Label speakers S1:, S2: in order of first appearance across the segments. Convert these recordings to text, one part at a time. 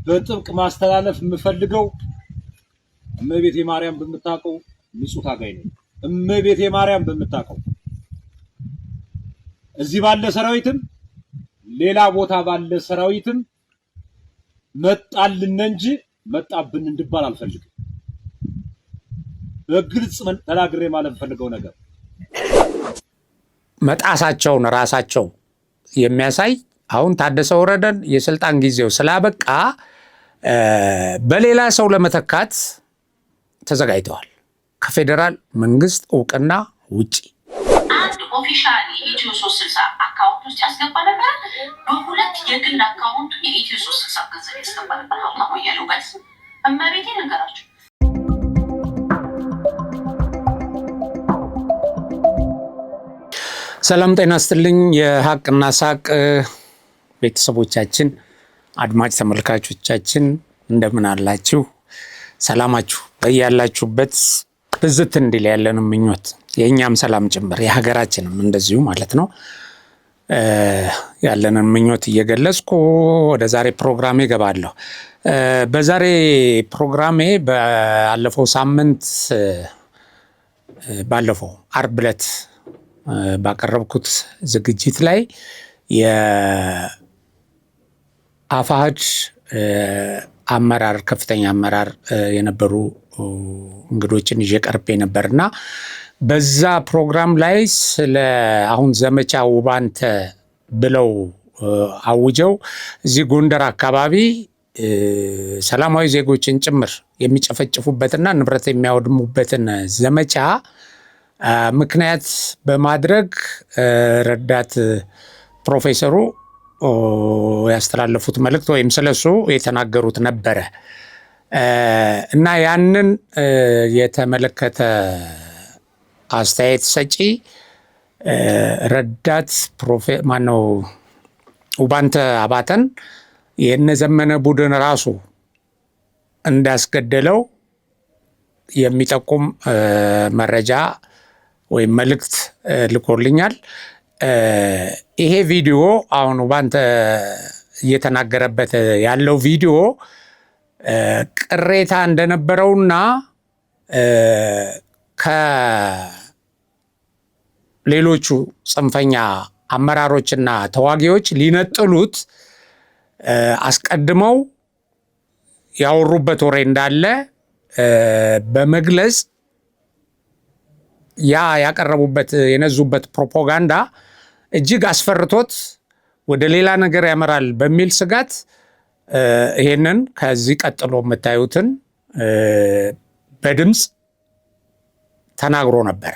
S1: በጥብቅ ማስተላለፍ የምፈልገው እመቤቴ ማርያም በመታቀው ንጹህ ታጋይ ነው። እመቤቴ ማርያም በመታቀው እዚህ ባለ ሰራዊትም ሌላ ቦታ ባለ ሰራዊትም መጣልን እንጂ መጣብን እንድባል አልፈልግም። በግልጽ ተናግሬ ማለት ፈልገው ነገር
S2: መጣሳቸውን ራሳቸው የሚያሳይ አሁን ታደሰ ወረደን የስልጣን ጊዜው ስላበቃ በሌላ ሰው ለመተካት ተዘጋጅተዋል ከፌደራል መንግስት እውቅና ውጪ።
S3: አንድ ኦፊሻሊ ኢትዮ 360 አካውንት ውስጥ ያስገባ ነበር። በሁለት የግል አካውንት የኢትዮ 360 ገንዘብ ያስገባ ነበር። ሀብታሙ አያሌው እመቤቴ ነገራችሁ።
S2: ሰላም ጤና ይስጥልኝ የሀቅና ሳቅ ቤተሰቦቻችን አድማጭ ተመልካቾቻችን እንደምን አላችሁ? ሰላማችሁ በያላችሁበት ብዝት እንዲል ያለን ምኞት የኛም ሰላም ጭምር የሀገራችንም እንደዚሁ ማለት ነው ያለንን ምኞት እየገለጽኩ ወደ ዛሬ ፕሮግራሜ ገባለሁ። በዛሬ ፕሮግራሜ ባለፈው ዓርብ ዕለት ባቀረብኩት ዝግጅት ላይ የአፋሕድ አመራር ከፍተኛ አመራር የነበሩ እንግዶችን ይዤ ቀርቤ ነበርና በዛ ፕሮግራም ላይ ስለ አሁን ዘመቻ ውባንተ ብለው አውጀው እዚህ ጎንደር አካባቢ ሰላማዊ ዜጎችን ጭምር የሚጨፈጭፉበትና ንብረት የሚያወድሙበትን ዘመቻ ምክንያት በማድረግ ረዳት ፕሮፌሰሩ ያስተላለፉት መልእክት ወይም ስለሱ የተናገሩት ነበረ እና ያንን የተመለከተ አስተያየት ሰጪ ረዳት ውባንተ አባተን የነዘመነ ቡድን ራሱ እንዳስገደለው የሚጠቁም መረጃ ወይም መልእክት ልኮልኛል። ይሄ ቪዲዮ አሁን ውባንተ እየተናገረበት ያለው ቪዲዮ ቅሬታ እንደነበረውና ከሌሎቹ ጽንፈኛ አመራሮችና ተዋጊዎች ሊነጥሉት አስቀድመው ያወሩበት ወሬ እንዳለ በመግለጽ ያቀረቡበት የነዙበት ፕሮፓጋንዳ እጅግ አስፈርቶት ወደ ሌላ ነገር ያመራል በሚል ስጋት ይሄንን ከዚህ ቀጥሎ የምታዩትን በድምጽ ተናግሮ ነበር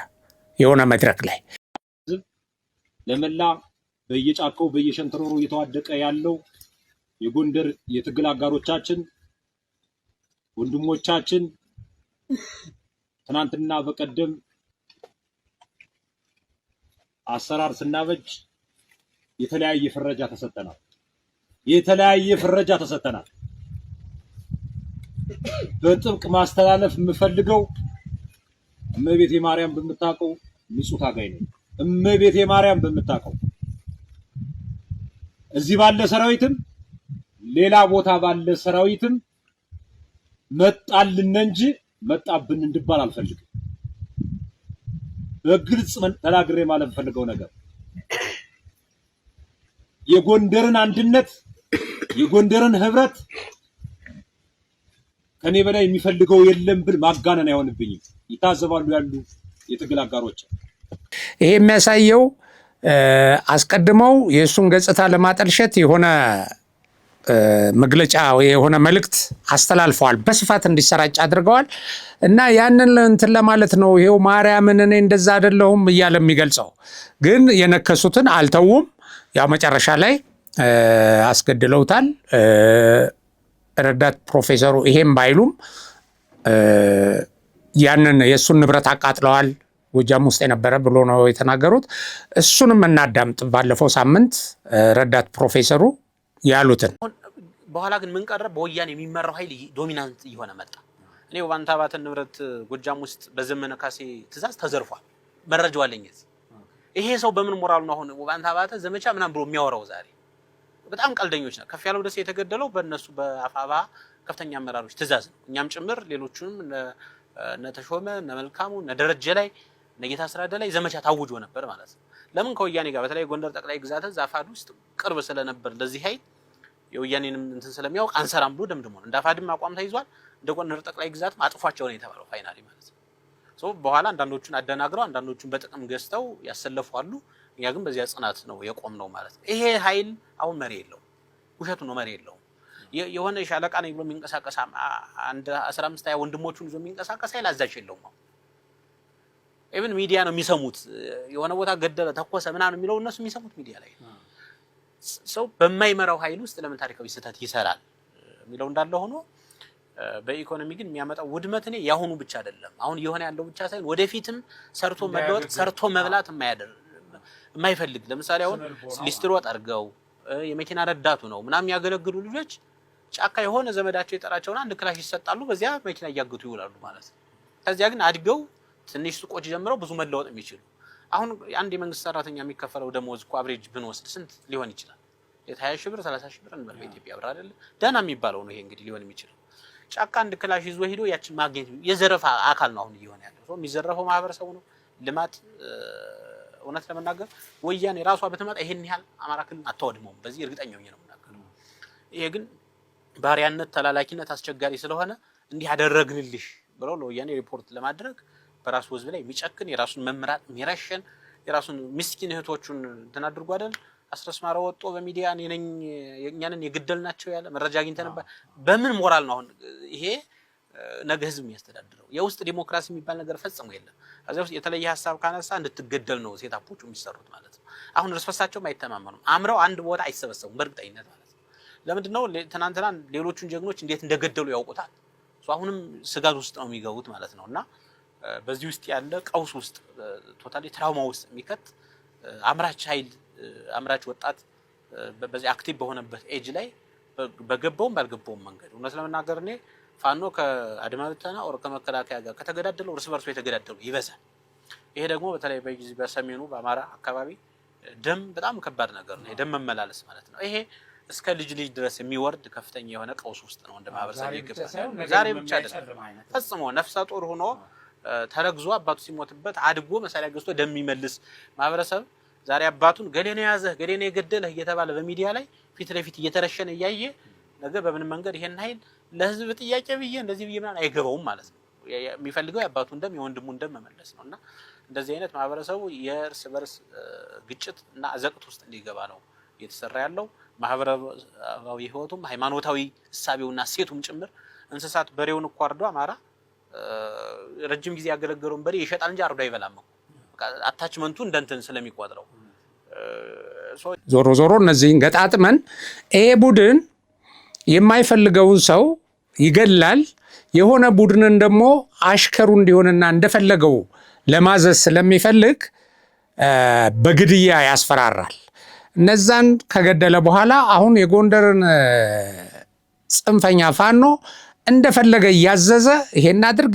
S2: የሆነ መድረክ ላይ።
S1: ለመላ በየጫካው በየሸንተረሩ እየተዋደቀ ያለው የጎንደር የትግል አጋሮቻችን ወንድሞቻችን ትናንትና በቀደም አሰራር ስናበጅ የተለያየ ፍረጃ ተሰጠናል። በጥብቅ ማስተላለፍ የምፈልገው እመቤቴ ማርያም በመታቀው ንጹህ ታጋይ ነው። እመቤቴ ማርያም በመታቀው እዚህ ባለ ሰራዊትም ሌላ ቦታ ባለ ሰራዊትም መጣልን እንጂ መጣብን እንድባል አልፈልግም። በግልጽ ተናግሬ ማለት ፈልገው ነገር የጎንደርን አንድነት የጎንደርን ህብረት ከኔ በላይ የሚፈልገው የለም ብል ማጋነን አይሆንብኝም። ይታዘባሉ ያሉ የትግል አጋሮች።
S2: ይሄ የሚያሳየው አስቀድመው የሱን ገጽታ ለማጠልሸት የሆነ መግለጫ የሆነ መልእክት አስተላልፈዋል፣ በስፋት እንዲሰራጭ አድርገዋል እና ያንን እንትን ለማለት ነው። ይሄው ማርያምን እኔ እንደዛ አይደለሁም እያለ የሚገልጸው ግን የነከሱትን አልተውም። ያው መጨረሻ ላይ አስገድለውታል። ረዳት ፕሮፌሰሩ ይሄም ባይሉም ያንን የሱን ንብረት አቃጥለዋል ጎጃም ውስጥ የነበረ ብሎ ነው የተናገሩት። እሱንም እናዳምጥ። ባለፈው ሳምንት ረዳት ፕሮፌሰሩ ያሉትን
S4: በኋላ ግን ምን ቀረ? በወያኔ የሚመራው ኃይል ዶሚናንት እየሆነ መጣ። እኔ ውባንተ አባተን ንብረት ጎጃም ውስጥ በዘመነ ካሴ ትእዛዝ ተዘርፏል። መረጃው አለኝ። ይሄ ሰው በምን ሞራል ነው አሁን ውባንተ አባተ ዘመቻ ምናምን ብሎ የሚያወራው? ዛሬ በጣም ቀልደኞች ነው። ከፍ ያለው ደሴ የተገደለው በእነሱ በአፋባ ከፍተኛ አመራሮች ትእዛዝ ነው። እኛም ጭምር ሌሎቹንም እነ ተሾመ እነ መልካሙ እነ ደረጀ ላይ እነ ጌታ አስራደ ላይ ዘመቻ ታውጆ ነበር ማለት ነው። ለምን ከወያኔ ጋር በተለይ ጎንደር ጠቅላይ ግዛት አፋድ ውስጥ ቅርብ ስለነበር ለዚህ ኃይል የወያኔንም እንትን ስለሚያውቅ አንሰራም ብሎ ደምድሞ ነው። እንደ አፋድም አቋም ተይዟል። እንደ ጎንደር ጠቅላይ ግዛት አጥፏቸው ነው የተባለው ፋይናሊ ማለት ነው። በኋላ አንዳንዶቹን አደናግረው አንዳንዶቹን በጥቅም ገዝተው ያሰለፋሉ። እኛ ግን በዚያ ጽናት ነው የቆምነው ማለት ነው። ይሄ ኃይል አሁን መሪ የለውም፣ ውሸቱ ነው፣ መሪ የለውም። የሆነ ሻለቃ ነኝ ብሎ የሚንቀሳቀስ አንድ 15 20 ወንድሞቹን ይዞ የሚንቀሳቀስ ኃይል አዛዥ የለውም። ኢቭን ሚዲያ ነው የሚሰሙት። የሆነ ቦታ ገደለ ተኮሰ ምናምን የሚለው እነሱ የሚሰሙት ሚዲያ ላይ ሰው በማይመራው ኃይል ውስጥ ለምን ታሪካዊ ስህተት ይሰራል የሚለው እንዳለ ሆኖ በኢኮኖሚ ግን የሚያመጣው ውድመት ነው ያሁኑ ብቻ አይደለም። አሁን የሆነ ያለው ብቻ ሳይሆን ወደፊትም ሰርቶ መለወጥ ሰርቶ መብላት የማይፈልግ ለምሳሌ አሁን ሊስትሮ ጠርገው የመኪና ረዳቱ ነው ምናምን ያገለግሉ ልጆች ጫካ የሆነ ዘመዳቸው የጠራቸውና አንድ ክላሽ ይሰጣሉ፣ በዚያ መኪና እያገቱ ይውላሉ ማለት ነው። ከዚያ ግን አድገው ትንሽ ሱቆች ጀምረው ብዙ መለወጥ የሚችሉ አሁን አንድ የመንግስት ሰራተኛ የሚከፈለው ደሞዝ እኮ አብሬጅ ብንወስድ ስንት ሊሆን ይችላል? 20 ሺህ ብር 30 ሺህ ብር እንበል በኢትዮጵያ ብር አይደል? ደህና የሚባለው ነው ይሄ እንግዲህ ሊሆን የሚችለው። ጫካ አንድ ክላሽ ይዞ ሄዶ ያችን ማግኘት የዘረፋ አካል ነው አሁን እየሆነ ያለው። ሰው የሚዘረፈው ማህበረሰቡ ነው። ልማት እውነት ለመናገር ወያኔ ራሷ በተመጣ ይሄን ያህል አማራ ክልል አታወድመውም። በዚህ እርግጠኛ ነኝ ነው የምናገረው። ይሄ ግን ባሪያነት ተላላኪነት አስቸጋሪ ስለሆነ እንዲህ አደረግንልሽ ብለው ለወያኔ ሪፖርት ለማድረግ በራሱ ህዝብ ላይ የሚጨክን የራሱን መምራት የሚረሽን የራሱን ምስኪን እህቶቹን እንትን አድርጎ አይደል አስረስ ማረ ወጥቶ በሚዲያ እኔን የኛንን የግደልናቸው ያለ መረጃ አግኝተንባ በምን ሞራል ነው አሁን ይሄ ነገ ህዝብ የሚያስተዳድረው? የውስጥ ዲሞክራሲ የሚባል ነገር ፈጽሞ የለም። ከዚያ ውስጥ የተለየ ሀሳብ ካነሳ እንድትገደል ነው ሴታፖቹ የሚሰሩት ማለት ነው። አሁን እርስ በርሳቸውም አይተማመኑም። አምረው አንድ ቦታ አይሰበሰቡም በእርግጠኝነት ማለት ነው። ለምንድነው ትናንትና ሌሎቹን ጀግኖች እንዴት እንደገደሉ ያውቁታል። አሁንም ስጋት ውስጥ ነው የሚገቡት ማለት ነውና በዚህ ውስጥ ያለ ቀውስ ውስጥ ቶታሊ ትራውማ ውስጥ የሚከት አምራች ኃይል አምራች ወጣት በዚህ አክቲቭ በሆነበት ኤጅ ላይ በገባውም ባልገባውም መንገድ እውነት ለመናገር እኔ ፋኖ ከአድማ ብተና ኦር ከመከላከያ ጋር ከተገዳደለው እርስ በርሱ የተገዳደሉ ይበዛል። ይሄ ደግሞ በተለይ በዚህ በሰሜኑ በአማራ አካባቢ ደም በጣም ከባድ ነገር ነው። የደም መመላለስ ማለት ነው። ይሄ እስከ ልጅ ድረስ የሚወርድ ከፍተኛ የሆነ ቀውስ ውስጥ ነው እንደ ማህበረሰብ ይገባል። ዛሬ ብቻ አይደለም ፈጽሞ ነፍሰ ጡር ሆኖ ተረግዞ አባቱ ሲሞትበት አድጎ መሳሪያ ገዝቶ ደም የሚመልስ ማህበረሰብ ዛሬ አባቱን ገሌ ነው ያዘህ ገሌ ነው የገደለህ እየተባለ በሚዲያ ላይ ፊት ለፊት እየተረሸነ እያየ ነገ በምን መንገድ ይሄን ኃይል ለህዝብ ጥያቄ ብዬ እንደዚህ ብዬ ምናምን አይገባውም ማለት ነው። የሚፈልገው የአባቱን ደም የወንድሙን ደም መመለስ ነውና እንደዚህ አይነት ማህበረሰቡ የእርስ በርስ ግጭት እና አዘቅት ውስጥ እንዲገባ ነው እየተሰራ ያለው። ማህበራዊ ህይወቱም ሃይማኖታዊ እሳቤውና ሴቱም ጭምር እንስሳት በሬውን እኮ አርዶ አማራ ረጅም ጊዜ ያገለገለውን በሬ ይሸጣል እንጂ አርዶ አይበላም። አታችመንቱ እንደንትን ስለሚቆጥረው
S2: ዞሮ ዞሮ እነዚህን ገጣጥመን ይሄ ቡድን የማይፈልገውን ሰው ይገላል። የሆነ ቡድንን ደግሞ አሽከሩ እንዲሆንና እንደፈለገው ለማዘዝ ስለሚፈልግ በግድያ ያስፈራራል። እነዛን ከገደለ በኋላ አሁን የጎንደርን ጽንፈኛ ፋኖ እንደፈለገ እያዘዘ ይሄን አድርግ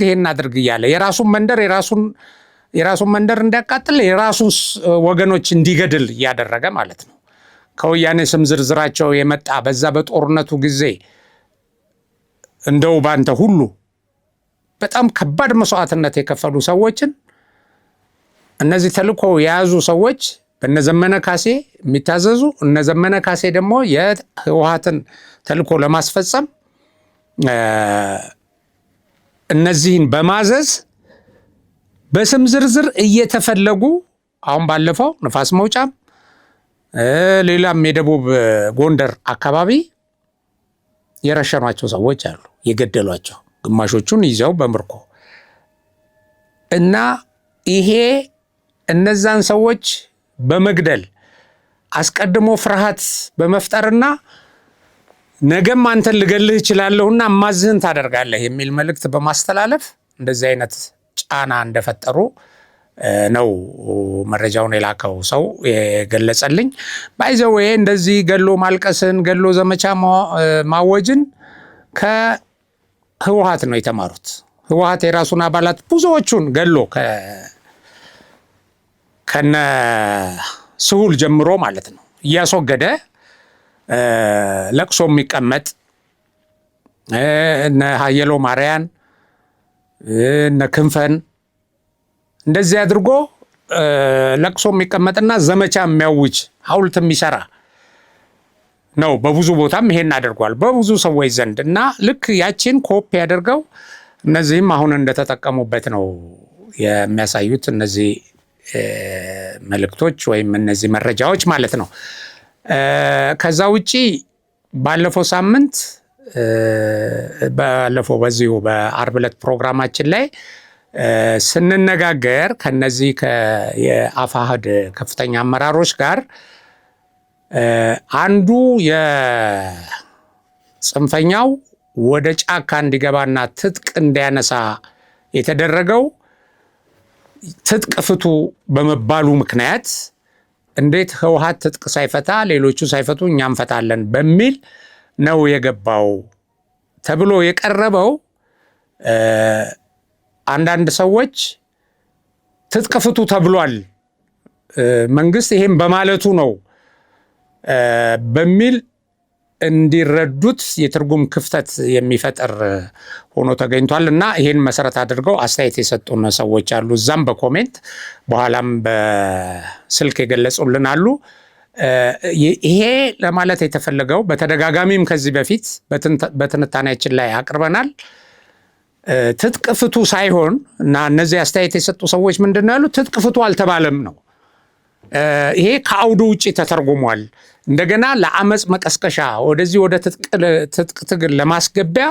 S2: እያለ የራሱን መንደር እንዲያቃጥል የራሱን ወገኖች እንዲገድል እያደረገ ማለት ነው። ከወያኔ ስም ዝርዝራቸው የመጣ በዛ በጦርነቱ ጊዜ እንደው ባንተ ሁሉ በጣም ከባድ መስዋዕትነት የከፈሉ ሰዎችን እነዚህ ተልኮ የያዙ ሰዎች በነዘመነ ካሴ የሚታዘዙ እነዘመነ ካሴ ደግሞ የህወሓትን ተልኮ ለማስፈጸም እነዚህን በማዘዝ በስም ዝርዝር እየተፈለጉ አሁን ባለፈው ንፋስ መውጫም ሌላም የደቡብ ጎንደር አካባቢ የረሸኗቸው ሰዎች አሉ፣ የገደሏቸው ግማሾቹን ይዘው በምርኮ እና ይሄ እነዛን ሰዎች በመግደል አስቀድሞ ፍርሃት በመፍጠርና ነገም አንተን ልገልህ እችላለሁና ማዝህን ታደርጋለህ የሚል መልእክት በማስተላለፍ እንደዚህ አይነት ጫና እንደፈጠሩ ነው መረጃውን የላከው ሰው የገለጸልኝ። ባይዘው እንደዚህ ገሎ ማልቀስን ገሎ ዘመቻ ማወጅን ከህወሓት ነው የተማሩት። ህወሓት የራሱን አባላት ብዙዎቹን ገሎ ከነ ስሁል ጀምሮ ማለት ነው እያስወገደ ለቅሶ የሚቀመጥ እነ ሀየሎ ማርያን እነ ክንፈን እንደዚህ አድርጎ ለቅሶ የሚቀመጥና ዘመቻ የሚያውጅ ሐውልት የሚሰራ ነው። በብዙ ቦታም ይሄን አድርጓል በብዙ ሰዎች ዘንድ እና ልክ ያቺን ኮፒ ያደርገው እነዚህም አሁን እንደተጠቀሙበት ነው የሚያሳዩት እነዚህ መልእክቶች ወይም እነዚህ መረጃዎች ማለት ነው። ከዛ ውጪ ባለፈው ሳምንት በዚሁ በአርብ ዕለት ፕሮግራማችን ላይ ስንነጋገር ከነዚህ የአፋሕድ ከፍተኛ አመራሮች ጋር አንዱ የጽንፈኛው ወደ ጫካ እንዲገባና ትጥቅ እንዲያነሳ የተደረገው ትጥቅ ፍቱ በመባሉ ምክንያት እንዴት ህወሓት ትጥቅ ሳይፈታ ሌሎቹ ሳይፈቱ እኛ እንፈታለን በሚል ነው የገባው ተብሎ የቀረበው። አንዳንድ ሰዎች ትጥቅ ፍቱ ተብሏል መንግስት ይሄን በማለቱ ነው በሚል እንዲረዱት የትርጉም ክፍተት የሚፈጠር ሆኖ ተገኝቷል እና ይሄን መሰረት አድርገው አስተያየት የሰጡን ሰዎች አሉ። እዛም በኮሜንት በኋላም በስልክ የገለጹልን አሉ። ይሄ ለማለት የተፈለገው በተደጋጋሚም ከዚህ በፊት በትንታኔያችን ላይ አቅርበናል። ትጥቅ ፍቱ ሳይሆን እና እነዚህ አስተያየት የሰጡ ሰዎች ምንድነው ያሉት? ትጥቅ ፍቱ አልተባለም ነው። ይሄ ከአውዱ ውጪ ተተርጉሟል። እንደገና ለአመጽ መቀስቀሻ ወደዚህ ወደ ትጥቅ ትግል ለማስገቢያ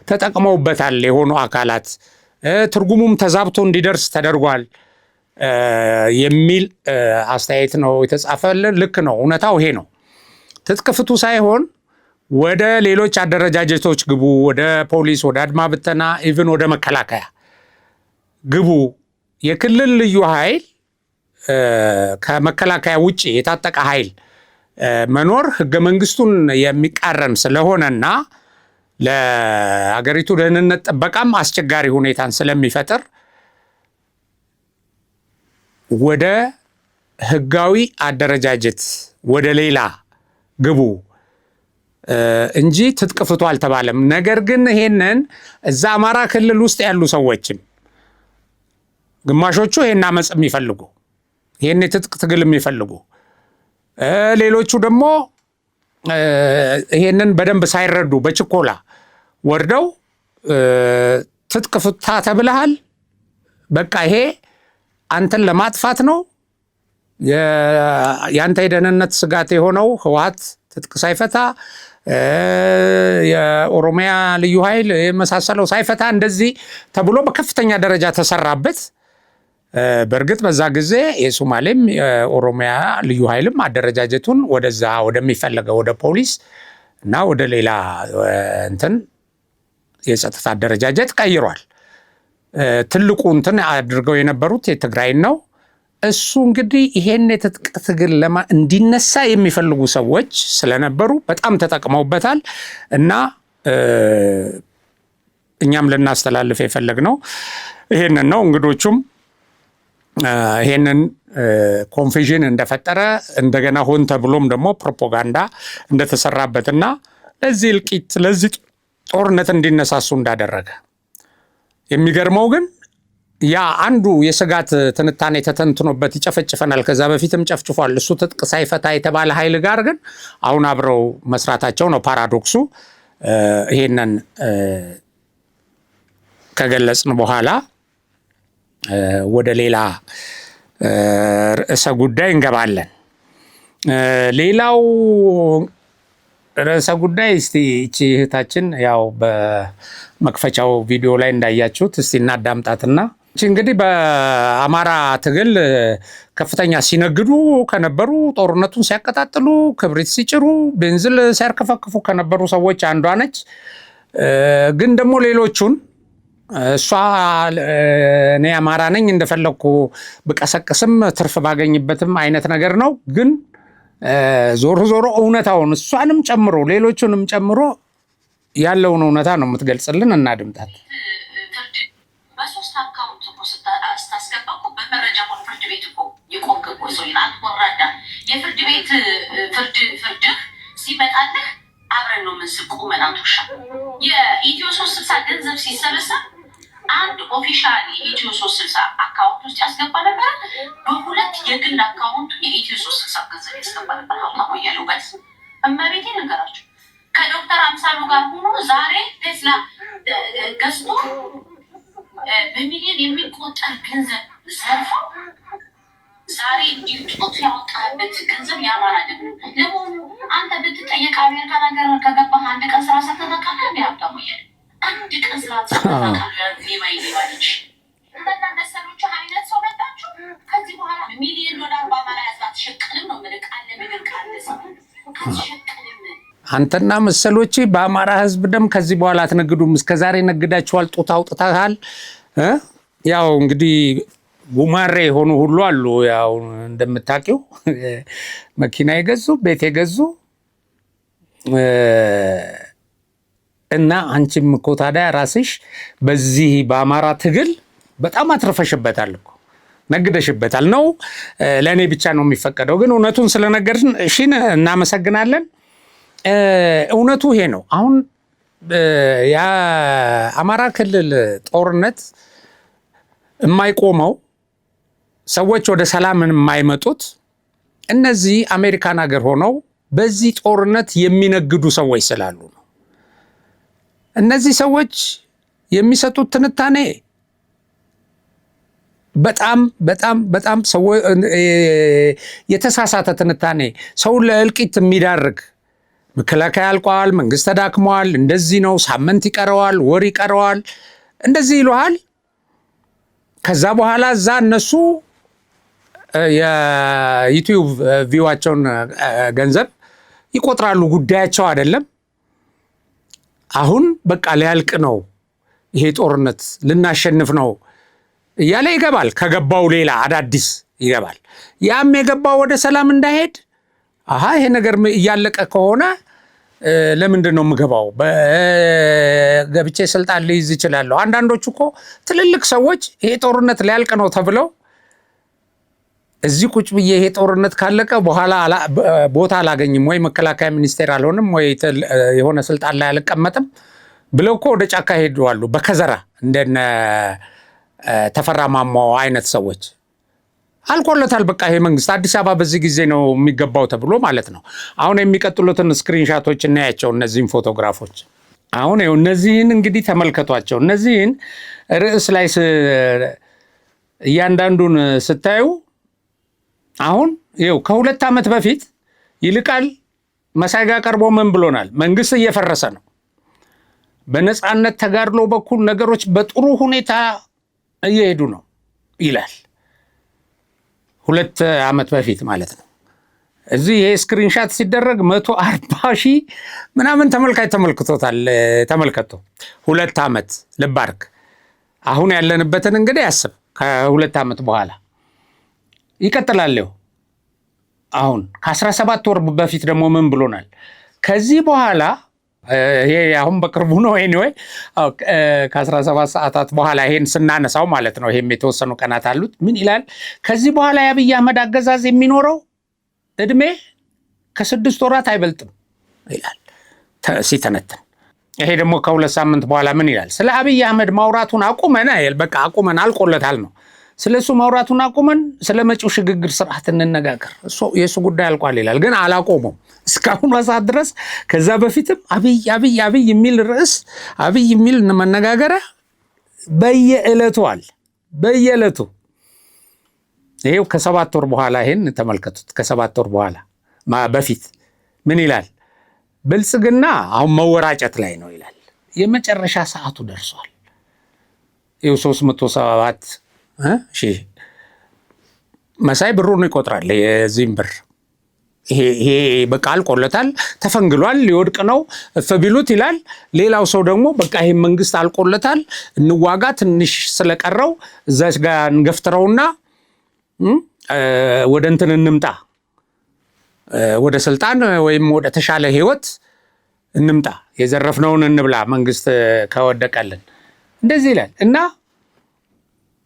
S2: ተጠቅመውበታል የሆኑ አካላት፣ ትርጉሙም ተዛብቶ እንዲደርስ ተደርጓል የሚል አስተያየት ነው የተጻፈልን። ልክ ነው፣ እውነታው ይሄ ነው። ትጥቅ ፍቱ ሳይሆን ወደ ሌሎች አደረጃጀቶች ግቡ፣ ወደ ፖሊስ፣ ወደ አድማ ብተና፣ ኢቭን ወደ መከላከያ ግቡ። የክልል ልዩ ኃይል ከመከላከያ ውጪ የታጠቀ ኃይል መኖር ህገ መንግስቱን የሚቃረን ስለሆነና ለሀገሪቱ ደህንነት ጥበቃም አስቸጋሪ ሁኔታን ስለሚፈጥር ወደ ህጋዊ አደረጃጀት ወደ ሌላ ግቡ እንጂ ትጥቅ ፍቱ አልተባለም። ነገር ግን ይሄንን እዛ አማራ ክልል ውስጥ ያሉ ሰዎችም ግማሾቹ ይሄን አመጽ የሚፈልጉ ይሄን የትጥቅ ትግል የሚፈልጉ ሌሎቹ ደግሞ ይሄንን በደንብ ሳይረዱ በችኮላ ወርደው ትጥቅ ፍታ ተብለሃል፣ በቃ ይሄ አንተን ለማጥፋት ነው፣ ያንተ የደህንነት ስጋት የሆነው ህወሓት ትጥቅ ሳይፈታ የኦሮሚያ ልዩ ኃይል የመሳሰለው ሳይፈታ እንደዚህ ተብሎ በከፍተኛ ደረጃ ተሰራበት። በእርግጥ በዛ ጊዜ የሶማሌም የኦሮሚያ ልዩ ኃይልም አደረጃጀቱን ወደዛ ወደሚፈለገው ወደ ፖሊስ እና ወደ ሌላ እንትን የጸጥታ አደረጃጀት ቀይሯል። ትልቁ እንትን አድርገው የነበሩት የትግራይን ነው። እሱ እንግዲህ ይሄን የትጥቅ ትግል እንዲነሳ የሚፈልጉ ሰዎች ስለነበሩ በጣም ተጠቅመውበታል እና እኛም ልናስተላልፍ የፈለግነው ይሄንን ነው። እንግዶቹም ይሄንን ኮንፊዥን እንደፈጠረ እንደገና ሆን ተብሎም ደግሞ ፕሮፓጋንዳ እንደተሰራበትና ለዚህ እልቂት ለዚህ ጦርነት እንዲነሳሱ እንዳደረገ የሚገርመው ግን ያ አንዱ የስጋት ትንታኔ ተተንትኖበት ይጨፈጭፈናል፣ ከዛ በፊትም ጨፍጭፏል። እሱ ትጥቅ ሳይፈታ የተባለ ኃይል ጋር ግን አሁን አብረው መስራታቸው ነው ፓራዶክሱ። ይሄንን ከገለጽን በኋላ ወደ ሌላ ርዕሰ ጉዳይ እንገባለን። ሌላው ርዕሰ ጉዳይ እስቲ እቺ እህታችን ያው በመክፈቻው ቪዲዮ ላይ እንዳያችሁት እስቲ እናዳምጣትና እንግዲህ በአማራ ትግል ከፍተኛ ሲነግዱ ከነበሩ ጦርነቱን ሲያቀጣጥሉ ክብሪት ሲጭሩ ቤንዝል ሲያርከፈክፉ ከነበሩ ሰዎች አንዷ ነች። ግን ደግሞ ሌሎቹን እሷ እኔ አማራ ነኝ እንደፈለኩ ብቀሰቅስም ትርፍ ባገኝበትም አይነት ነገር ነው። ግን ዞሮ ዞሮ እውነታውን እሷንም ጨምሮ ሌሎቹንም ጨምሮ ያለውን እውነታ ነው የምትገልጽልን። እናድምጣት።
S3: በሶስት አካውንት እኮ ስታስገባ እኮ በመረጃ ሆነ ፍርድ ቤት እኮ የቆምክ እኮ ሰው ይናት ወራዳ የፍርድ ቤት ፍርድህ ሲመጣልህ አብረን ነው የምንስቅ ቁመናቶሻ። የኢትዮ 360 ገንዘብ ሲሰበሰብ አንድ ኦፊሻል የኢትዮ 360 አካውንት ውስጥ ያስገባ ነበር። በሁለት የግል አካውንቱ የኢትዮ 360 ገንዘብ ያስገባ ነበር። ሀብታሙ አያሌው በስ እመቤቴ ነገራቸው ከዶክተር አምሳሉ ጋር ሆኖ ዛሬ ቴስላ ገዝቶ በሚሊዮን የሚቆጠር ገንዘብ ሰርፈው ዛሬ ጡት ያወጣበት ገንዘብ የአማራ ደም ነው። ለመሆኑ አንተ ብትጠየቅ አሜሪካ ነገር ከገባህ አንድ ቀን ስራ ሰርተህ ታውቃለህ? ሀብታሙ አያሌው አንድ ቀን ስራ ሰርተህ ታውቃለህ? ሌባይሌባች እንደና መሰሎቹ አይነት ሰው መጣችሁ። ከዚህ በኋላ ሚሊዮን ዶላር በአማራ ህዝብ አትሸቅልም ነው ምልክ አለ ምልክ አለ ሰው አትሸቅልም።
S2: አንተና መሰሎች በአማራ ህዝብ ደም ከዚህ በኋላ አትነግዱም። እስከዛሬ ነግዳችኋል፣ ጡት አውጥተሃል። ያው እንግዲህ ጉማሬ የሆኑ ሁሉ አሉ። ያው እንደምታውቂው መኪና የገዙ ቤት የገዙ እና አንቺም እኮ ታዲያ ራስሽ በዚህ በአማራ ትግል በጣም አትርፈሽበታል እኮ ነግደሽበታል። ነው ለእኔ ብቻ ነው የሚፈቀደው። ግን እውነቱን ስለነገርን እሺን እናመሰግናለን። እውነቱ ይሄ ነው። አሁን የአማራ ክልል ጦርነት የማይቆመው ሰዎች ወደ ሰላም የማይመጡት እነዚህ አሜሪካን ሀገር ሆነው በዚህ ጦርነት የሚነግዱ ሰዎች ስላሉ ነው። እነዚህ ሰዎች የሚሰጡት ትንታኔ በጣም በጣም በጣም የተሳሳተ ትንታኔ፣ ሰውን ለእልቂት የሚዳርግ መከላከያ አልቋል፣ መንግስት ተዳክሟል፣ እንደዚህ ነው፣ ሳምንት ይቀረዋል፣ ወር ይቀረዋል፣ እንደዚህ ይሉሃል። ከዛ በኋላ እዛ እነሱ የዩቲዩብ ቪዋቸውን ገንዘብ ይቆጥራሉ። ጉዳያቸው አይደለም። አሁን በቃ ሊያልቅ ነው ይሄ ጦርነት፣ ልናሸንፍ ነው እያለ ይገባል። ከገባው ሌላ አዳዲስ ይገባል። ያም የገባው ወደ ሰላም እንዳይሄድ ይሄ ነገር እያለቀ ከሆነ ለምንድን ነው የምገባው? ገብቼ ስልጣን ልይዝ ይችላለሁ። አንዳንዶቹ እኮ ትልልቅ ሰዎች ይሄ ጦርነት ሊያልቅ ነው ተብለው እዚህ ቁጭ ብዬ ይሄ ጦርነት ካለቀ በኋላ ቦታ አላገኝም ወይ መከላከያ ሚኒስቴር አልሆንም ወይ የሆነ ስልጣን ላይ አልቀመጥም ብለው እኮ ወደ ጫካ ሄደዋሉ። በከዘራ እንደነ ተፈራ ማሞ አይነት ሰዎች አልቆለታል። በቃ ይሄ መንግስት አዲስ አበባ በዚህ ጊዜ ነው የሚገባው ተብሎ ማለት ነው። አሁን የሚቀጥሉትን ስክሪንሻቶች እናያቸው፣ እነዚህን ፎቶግራፎች። አሁን ይኸው እነዚህን እንግዲህ ተመልከቷቸው። እነዚህን ርዕስ ላይ እያንዳንዱን ስታዩ አሁን ይኸው ከ2 ዓመት በፊት ይልቃል መሳይ ጋር ቀርቦ ምን ብሎናል? መንግስት እየፈረሰ ነው፣ በነፃነት ተጋድሎ በኩል ነገሮች በጥሩ ሁኔታ እየሄዱ ነው ይላል። 2 ዓመት በፊት ማለት ነው። እዚህ ይሄ ስክሪንሻት ሲደረግ 140 ሺህ ምናምን ተመልካች ተመልክቶታል። ተመልከቱ። 2 ዓመት ልባርክ። አሁን ያለንበትን እንግዲህ ያስብ። ከ2 ዓመት በኋላ ይቀጥላል። አሁን ከ17 ወር በፊት ደግሞ ምን ብሎናል? ከዚህ በኋላ ይሄ አሁን በቅርቡ ነው። ኤኒዌይ ከ17 ሰዓታት በኋላ ይሄን ስናነሳው ማለት ነው። ይሄም የተወሰኑ ቀናት አሉት። ምን ይላል? ከዚህ በኋላ የአብይ አህመድ አገዛዝ የሚኖረው እድሜ ከ6 ወራት አይበልጥም ይላል ሲተነትን። ይሄ ደግሞ ከ2 ሳምንት በኋላ ምን ይላል? ስለ አብይ አህመድ ማውራቱን አቁመን፣ በቃ አቁመን አልቆለታል ነው። ስለ እሱ ማውራቱን አቁመን ስለ መጪው ሽግግር ስርዓት እንነጋገር፣ የእሱ ጉዳይ አልቋል ይላል። ግን አላቆመም እስካሁን ሰዓት ድረስ። ከዛ በፊትም አብይ አብይ አብይ የሚል ርዕስ፣ አብይ የሚል መነጋገሪያ በየዕለቱ አለ። በየዕለቱ ይሄው ከ7 ወር በኋላ ይሄን ተመልከቱት። ከ7 ወር በኋላ በፊት ምን ይላል? ብልጽግና አሁን መወራጨት ላይ ነው ይላል። የመጨረሻ ሰዓቱ ደርሷል። ይኸው 307 ሺህ መሳይ ብሩን ይቆጥራል። የዚህም ብር ይሄ በቃ አልቆለታል፣ ተፈንግሏል፣ ሊወድቅ ነው እፍ ቢሉት ይላል። ሌላው ሰው ደግሞ በቃ ይሄ መንግስት አልቆለታል፣ እንዋጋ፣ ትንሽ ስለቀረው እዛች ጋር እንገፍትረውና ወደ እንትን እንምጣ፣ ወደ ስልጣን ወይም ወደ ተሻለ ህይወት እንምጣ፣ የዘረፍነውን እንብላ መንግስት ከወደቀልን፣ እንደዚህ ይላል። እና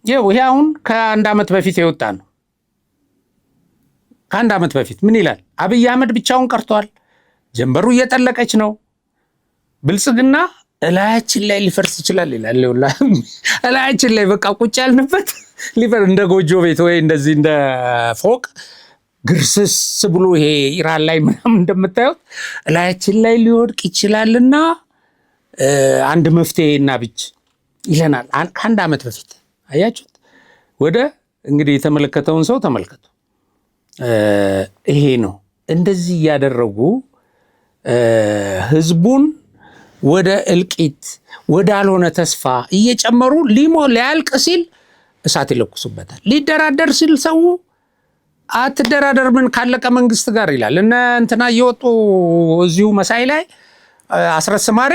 S2: ይሄ አሁን ከ1 ዓመት በፊት የወጣ ነው። ከ1 ዓመት በፊት ምን ይላል? አብይ አህመድ ብቻውን ቀርቷል፣ ጀንበሩ እየጠለቀች ነው። ብልጽግና እላያችን ላይ ሊፈርስ ይችላል ይላል። እላያችን ላይ በቃ ቁጭ ያልንበት ሊፈር እንደ ጎጆ ቤት ወይ እንደዚህ እንደ ፎቅ ግርስስ ብሎ ይሄ ኢራን ላይ ምናምን እንደምታዩት እላያችን ላይ ሊወድቅ ይችላልና አንድ መፍትሄ እናብጅ ይለናል። ከአንድ ዓመት በፊት አያችሁት። ወደ እንግዲህ የተመለከተውን ሰው ተመልከቱ። ይሄ ነው እንደዚህ እያደረጉ ህዝቡን ወደ እልቂት ወደ አልሆነ ተስፋ እየጨመሩ ሊያልቅ ሲል እሳት ይለኩሱበታል። ሊደራደር ሲል ሰው አትደራደር ምን ካለቀ መንግስት ጋር ይላል። እነ እንትና እየወጡ እዚሁ መሳይ ላይ አስረስ ማሬ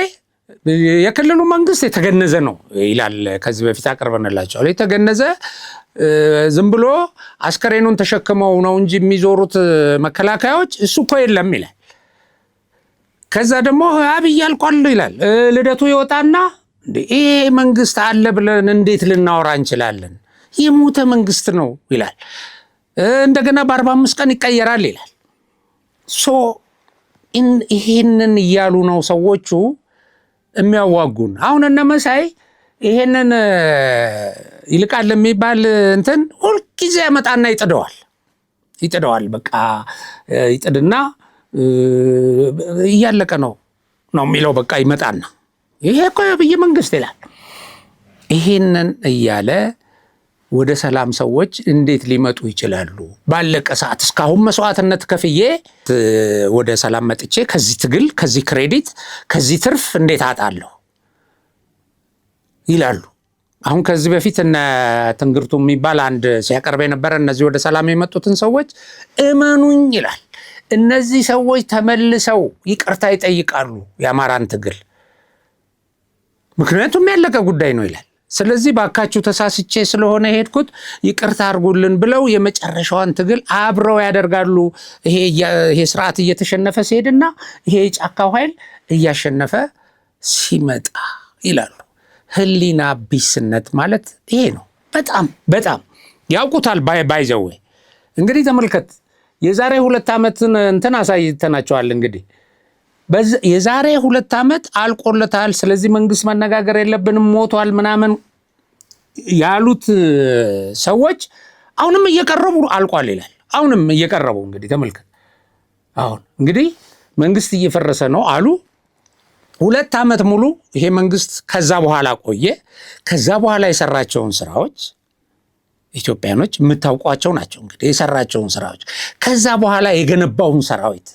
S2: የክልሉ መንግስት የተገነዘ ነው ይላል። ከዚህ በፊት አቀርበንላቸዋል። የተገነዘ ዝም ብሎ አስከሬኑን ተሸክመው ነው እንጂ የሚዞሩት መከላከያዎች እሱ እኮ የለም ይላል። ከዛ ደግሞ አብይ አልቋል ይላል። ልደቱ ይወጣና ይሄ መንግስት አለ ብለን እንዴት ልናወራ እንችላለን? የሞተ መንግስት ነው ይላል። እንደገና በ45 ቀን ይቀየራል ይላል። ይሄንን እያሉ ነው ሰዎቹ የሚያዋጉን። አሁን እነ መሳይ ይሄንን ይልቃል የሚባል እንትን ሁልጊዜ ያመጣና ይጥደዋል። በቃ ይጥድና እያለቀ ነው የሚለው። በቃ ይመጣና ይሄ እኮ የአብይ መንግስት ይላል። ይሄንን እያለ ወደ ሰላም ሰዎች እንዴት ሊመጡ ይችላሉ? ባለቀ ሰዓት እስካሁን መስዋዕትነት ከፍዬ ወደ ሰላም መጥቼ ከዚህ ትግል፣ ከዚህ ክሬዲት፣ ከዚህ ትርፍ እንዴት አጣለሁ ይላሉ። አሁን ከዚህ በፊት እነ ትንግርቱ የሚባል አንድ ሲያቀርብ የነበረ እነዚህ ወደ ሰላም የመጡትን ሰዎች እመኑኝ ይላል። እነዚህ ሰዎች ተመልሰው ይቅርታ ይጠይቃሉ የአማራን ትግል፣ ምክንያቱም ያለቀ ጉዳይ ነው ይላል። ስለዚህ ባካችሁ ተሳስቼ ስለሆነ ሄድኩት ይቅርታ አድርጉልን ብለው የመጨረሻዋን ትግል አብረው ያደርጋሉ። ይሄ ስርዓት እየተሸነፈ ሲሄድና ይሄ የጫካው ኃይል እያሸነፈ ሲመጣ ይላሉ። ህሊና ቢስነት ማለት ይሄ ነው። በጣም በጣም ያውቁታል። ባይዘው እንግዲህ ተመልከት፣ የዛሬ 2 ዓመትን እንትን አሳይተናቸዋል። እንግዲህ የዛሬ 2 ዓመት አልቆለታል፣ ስለዚህ መንግስት መነጋገር የለብንም ሞቷል ምናምን ያሉት ሰዎች አሁንም እየቀረቡ አልቋል ይላል። አሁንም እየቀረቡ እንግዲህ ተመልከት። አሁን እንግዲህ መንግስት እየፈረሰ ነው አሉ። 2 ዓመት ሙሉ ይሄ መንግስት ከዛ በኋላ ቆየ። ከዛ በኋላ የሰራቸውን ስራዎች ኢትዮጵያኖች የምታውቋቸው ናቸው። እንግዲህ የሰራቸውን ስራዎች ከዛ በኋላ የገነባውን ሰራዊት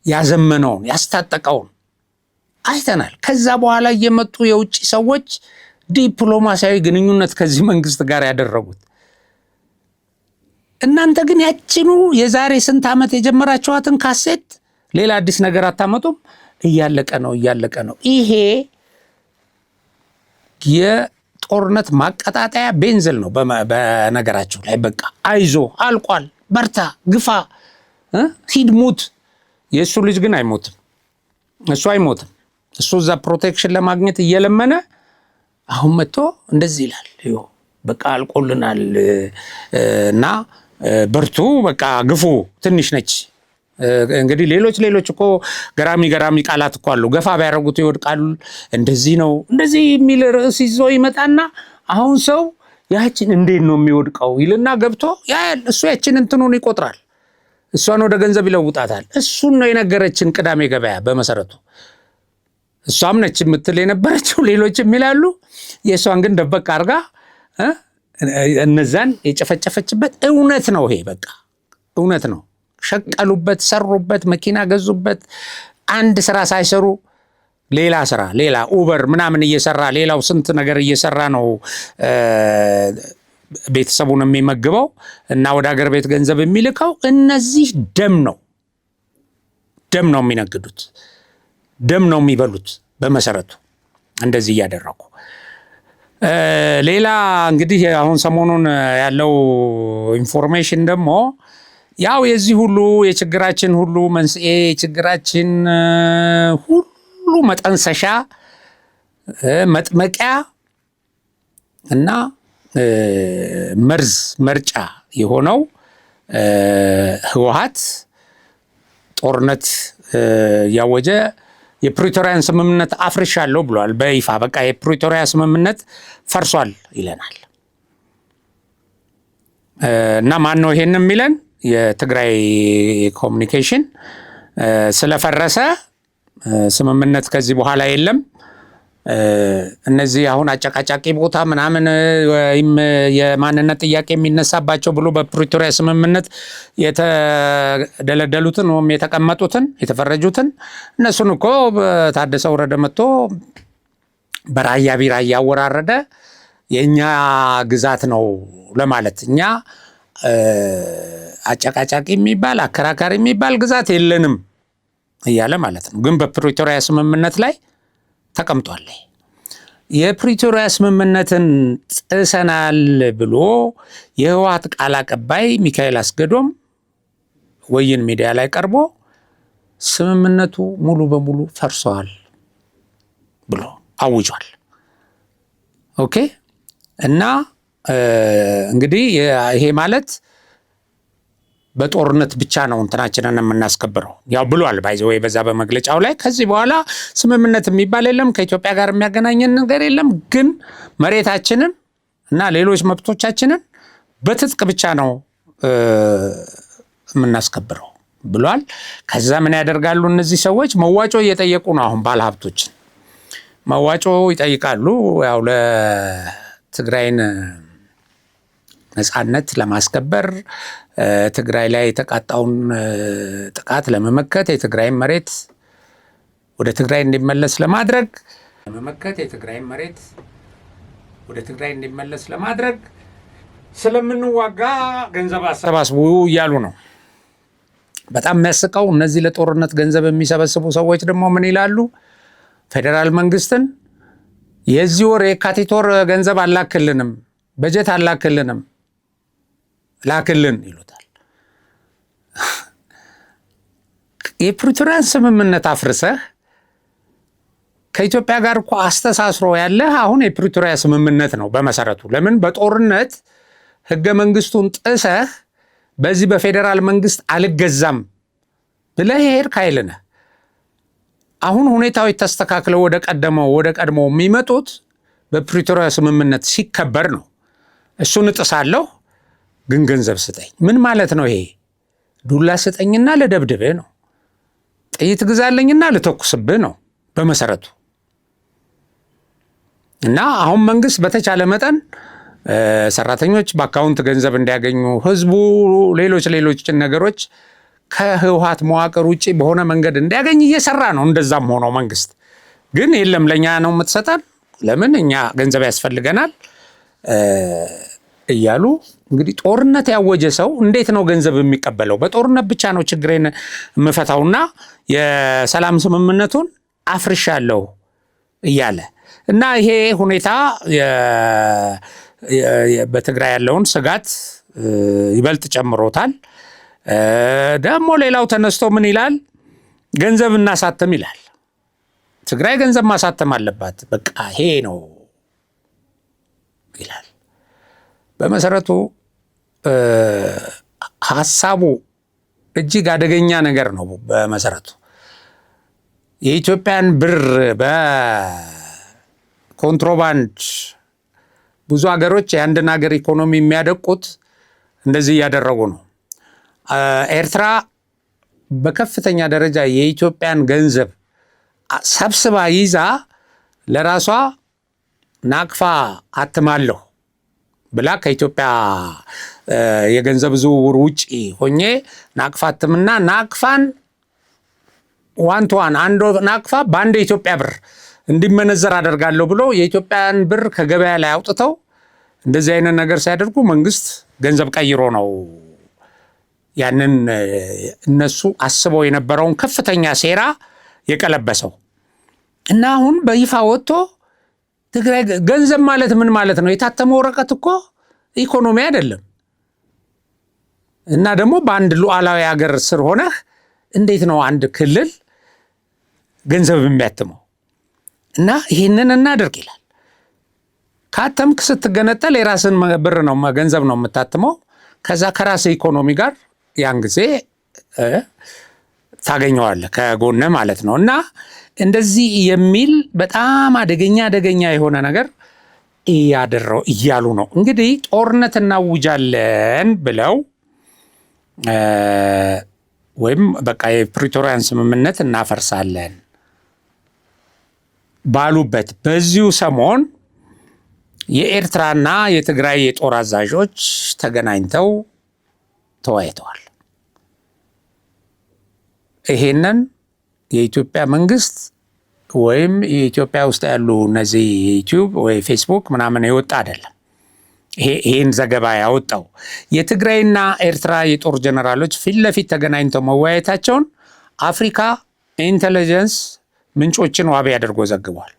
S2: ያዘመነውን ያስታጠቀውን አይተናል። ከዛ በኋላ እየመጡ የውጭ ሰዎች ዲፕሎማሲያዊ ግንኙነት ከዚህ መንግስት ጋር ያደረጉት። እናንተ ግን ያችኑ የዛሬ ስንት ዓመት የጀመራችኋትን ካሴት ሌላ አዲስ ነገር አታመጡም። እያለቀ ነው። ይሄ የጦርነት ማቀጣጠያ ቤንዝል ነው በነገራችሁ ላይ። በቃ አይዞ አልቋል፣ በርታ፣ ግፋ፣ ሂድ፣ ሙት። የእሱ ልጅ ግን አይሞትም። እሱ አይሞትም። እሱ እዛ ፕሮቴክሽን ለማግኘት እየለመነ አሁን መጥቶ እንደዚህ ይላል። በቃ አልቆልናል እና በርቱ፣ በቃ ግፉ፣ ትንሽ ነች። እንግዲህ ሌሎች እኮ ገራሚ ቃላት እኮ አሉ። ገፋ ቢያደርጉት ይወድቃሉ፣ እንደዚህ ነው እንደዚህ የሚል ርዕስ ይዞ ይመጣና አሁን ሰው ያችን እንዴት ነው የሚወድቀው ይልና ገብቶ ያያል። እሱ ያችን እንትኑን ይቆጥራል። እሷን ወደ ገንዘብ ይለውጣታል። እሱን ነው የነገረችን ቅዳሜ ገበያ። በመሰረቱ እሷም ነች የምትል የነበረችው፣ ሌሎችም ይላሉ። የእሷን ግን ደበቅ አድርጋ እነዛን የጨፈጨፈችበት እውነት ነው። ይሄ በቃ እውነት ነው። ሸቀሉበት፣ ሰሩበት፣ መኪና ገዙበት። አንድ ስራ ሳይሰሩ ሌላ ኡበር ምናምን እየሰራ ሌላው ስንት ነገር እየሰራ ነው ቤተሰቡን የሚመግበው እና ወደ ሀገር ቤት ገንዘብ የሚልከው። እነዚህ ደም ነው የሚነግዱት፣ ደም ነው የሚበሉት። በመሰረቱ እንደዚህ እያደረጉ ሌላ እንግዲህ አሁን ሰሞኑን ያለው ኢንፎርሜሽን ደግሞ ያው የዚህ ሁሉ የችግራችን ሁሉ መንስኤ የችግራችን ሁሉ መጠንሰሻ መጥመቂያ እና መርዝ መርጫ የሆነው ህወሓት ጦርነት ያወጀ የፕሪቶሪያን ስምምነት አፍርሻለሁ ብሏል በይፋ። በቃ የፕሪቶሪያ ስምምነት ፈርሷል ይለናል። እና ማን ነው ይሄን የሚለን? የትግራይ ኮሚኒኬሽን ስለፈረሰ ስምምነት ከዚህ በኋላ የለም፣ እነዚህ አሁን አጨቃጫቂ ቦታ ምናምን ወይም የማንነት ጥያቄ የሚነሳባቸው ብሎ በፕሪቶሪያ ስምምነት የተደለደሉትን ወይም የተቀመጡትን የተፈረጁትን እነሱን እኮ ታደሰ ወረደ መጥቶ በራያ ቢራ እያወራረደ የእኛ ግዛት ነው ለማለት እኛ አጨቃጫቂ የሚባል አከራካሪ የሚባል ግዛት የለንም እያለ ማለት ነው። ግን በፕሪቶሪያ ስምምነት ላይ ተቀምጧል። የፕሪቶሪያ ስምምነትን ጥሰናል ብሎ የህወሓት ቃል አቀባይ ሚካኤል አስገዶም ወይን ሚዲያ ላይ ቀርቦ ስምምነቱ ሙሉ በሙሉ ፈርሷል ብሎ አውጇል። ኦኬ። እና እንግዲህ ይሄ ማለት በጦርነት ብቻ ነው እንትናችንን የምናስከብረው ያው ብሏል። ባይዘው በዛ በመግለጫው ላይ ከዚህ በኋላ ስምምነት የሚባል የለም፣ ከኢትዮጵያ ጋር የሚያገናኘን ነገር የለም፣ ግን መሬታችንን እና ሌሎች መብቶቻችንን በትጥቅ ብቻ ነው የምናስከብረው ብሏል። ከዛ ምን ያደርጋሉ እነዚህ ሰዎች? መዋጮ እየጠየቁ ነው። አሁን ባለሀብቶችን መዋጮ ይጠይቃሉ። ያው ለትግራይን ነጻነት ለማስከበር ትግራይ ላይ የተቃጣውን ጥቃት ለመመከት የትግራይን መሬት ወደ ትግራይ እንዲመለስ ለማድረግ ስለምንዋጋ ገንዘብ አሰባስቡ እያሉ ነው። በጣም የሚያስቀው እነዚህ ለጦርነት ገንዘብ የሚሰበስቡ ሰዎች ደግሞ ምን ይላሉ? ፌዴራል መንግስትን የዚህ ወር የካቲት ወር ገንዘብ አላክልንም፣ በጀት አላክልንም፣ ላክልን ይሉታል። የፕሪቶሪያን ስምምነት አፍርሰህ ከኢትዮጵያ ጋር እኮ አስተሳስሮ ያለህ አሁን የፕሪቶሪያ ስምምነት ነው በመሰረቱ። ለምን በጦርነት ህገ መንግስቱን ጥሰህ በዚህ በፌዴራል መንግስት አልገዛም ብለህ የሄድክ ኃይል ነህ። አሁን ሁኔታዎች ተስተካክለው ወደ ቀድሞ የሚመጡት በፕሪቶሪያ ስምምነት ሲከበር ነው። እሱን እጥሳለሁ ግን ገንዘብ ስጠኝ። ምን ማለት ነው ይሄ? ዱላ ስጠኝና ለደብድብህ ነው። ጥይት ግዛለኝና ልተኩስብህ ነው በመሰረቱ። እና አሁን መንግስት በተቻለ መጠን ሰራተኞች በአካውንት ገንዘብ እንዲያገኙ፣ ህዝቡ ሌሎች ነገሮች ከህወሓት መዋቅር ውጭ በሆነ መንገድ እንዲያገኝ እየሰራ ነው። እንደዛም ሆኖ መንግስት ግን የለም ለእኛ ነው የምትሰጠን፣ ለምን እኛ ገንዘብ ያስፈልገናል እያሉ እንግዲህ ጦርነት ያወጀ ሰው እንዴት ነው ገንዘብ የሚቀበለው? በጦርነት ብቻ ነው ችግሬን የምፈታውና የሰላም ስምምነቱን አፍርሻለሁ እያለ እና ይሄ ሁኔታ በትግራይ ያለውን ስጋት ይበልጥ ጨምሮታል። ደግሞ ሌላው ተነስቶ ምን ይላል? ገንዘብ እናሳተም ይላል። ትግራይ ገንዘብ ማሳተም አለባት፣ በቃ ይሄ ነው ይላል። በመሰረቱ ሐሳቡ እጅግ አደገኛ ነገር ነው። በመሰረቱ የኢትዮጵያን ብር በኮንትሮባንድ ብዙ ሀገሮች የአንድን ሀገር ኢኮኖሚ የሚያደቁት እንደዚህ እያደረጉ ነው። ኤርትራ በከፍተኛ ደረጃ የኢትዮጵያን ገንዘብ ሰብስባ ይዛ ለራሷ ናቅፋ አትማለሁ ብላ ከኢትዮጵያ የገንዘብ ዝውውር ውጪ ሆኜ ናቅፋ አትምና ናቅፋን ዋን አንድ ናቅፋ በአንድ የኢትዮጵያ ብር እንዲመነዘር አደርጋለሁ ብሎ የኢትዮጵያን ብር ከገበያ ላይ አውጥተው እንደዚህ አይነት ነገር ሲያደርጉ መንግስት ገንዘብ ቀይሮ ነው ያንን እነሱ አስበው የነበረውን ከፍተኛ ሴራ የቀለበሰው። እና አሁን በይፋ ወጥቶ ትግራይ ገንዘብ ማለት ምን ማለት ነው? የታተመ ወረቀት እኮ ኢኮኖሚ አይደለም። እና ደግሞ በአንድ ሉዓላዊ ሀገር ስር ሆነህ እንዴት ነው አንድ ክልል ገንዘብ የሚያትመው? እና ይህንን እናደርግ ይላል። ካተምክ ስትገነጠል የራስን ብር ነው ገንዘብ ነው የምታትመው። ከዛ ከራስ ኢኮኖሚ ጋር ያን ጊዜ ታገኘዋለህ ከጎን ማለት ነው። እና እንደዚህ የሚል በጣም አደገኛ የሆነ ነገር እያሉ ነው እንግዲህ ጦርነት እናውጃለን ብለው ወይም በቃ የፕሪቶሪያን ስምምነት እናፈርሳለን ባሉበት በዚሁ ሰሞን የኤርትራና የትግራይ የጦር አዛዦች ተገናኝተው ተወያይተዋል። ይሄንን የኢትዮጵያ መንግስት ወይም የኢትዮጵያ ውስጥ ያሉ እነዚህ ዩቲዩብ ወይ ፌስቡክ ምናምን የወጣ አይደለም። ይሄን ዘገባ ያወጣው የትግራይና ኤርትራ የጦር ጀነራሎች ፊት ለፊት ተገናኝተው መወያየታቸውን አፍሪካ ኢንተለጀንስ ምንጮችን ዋቢ አድርጎ ዘግቧል።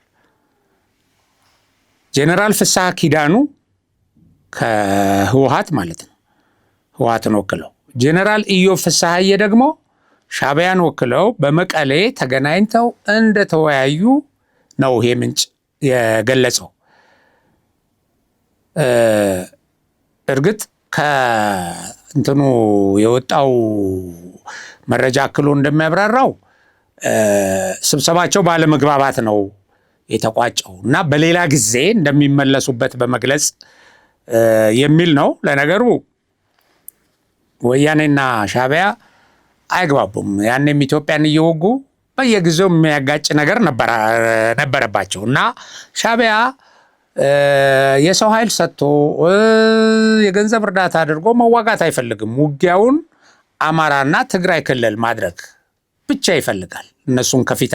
S2: ጀነራል ፍስሐ ኪዳኑ ከህወሓት ማለት ነው፣ ህወሓትን ወክለው፣ ጀነራል ኢዮብ ፍስሐዬ ደግሞ ሻዕቢያን ወክለው በመቀሌ ተገናኝተው እንደተወያዩ ነው ይሄ ምንጭ የገለጸው። እርግጥ ከእንትኑ የወጣው መረጃ አክሎ እንደሚያብራራው ስብሰባቸው ባለመግባባት ነው የተቋጨው እና በሌላ ጊዜ እንደሚመለሱበት በመግለጽ የሚል ነው። ለነገሩ ወያኔና ሻዕቢያ አይግባቡም። ያኔም ኢትዮጵያን እየወጉ በየጊዜው የሚያጋጭ ነገር ነበረባቸው እና ሻዕቢያ የሰው ኃይል ሰጥቶ የገንዘብ እርዳታ አድርጎ መዋጋት አይፈልግም። ውጊያውን አማራና ትግራይ ክልል ማድረግ ብቻ ይፈልጋል፣ እነሱን ከፊት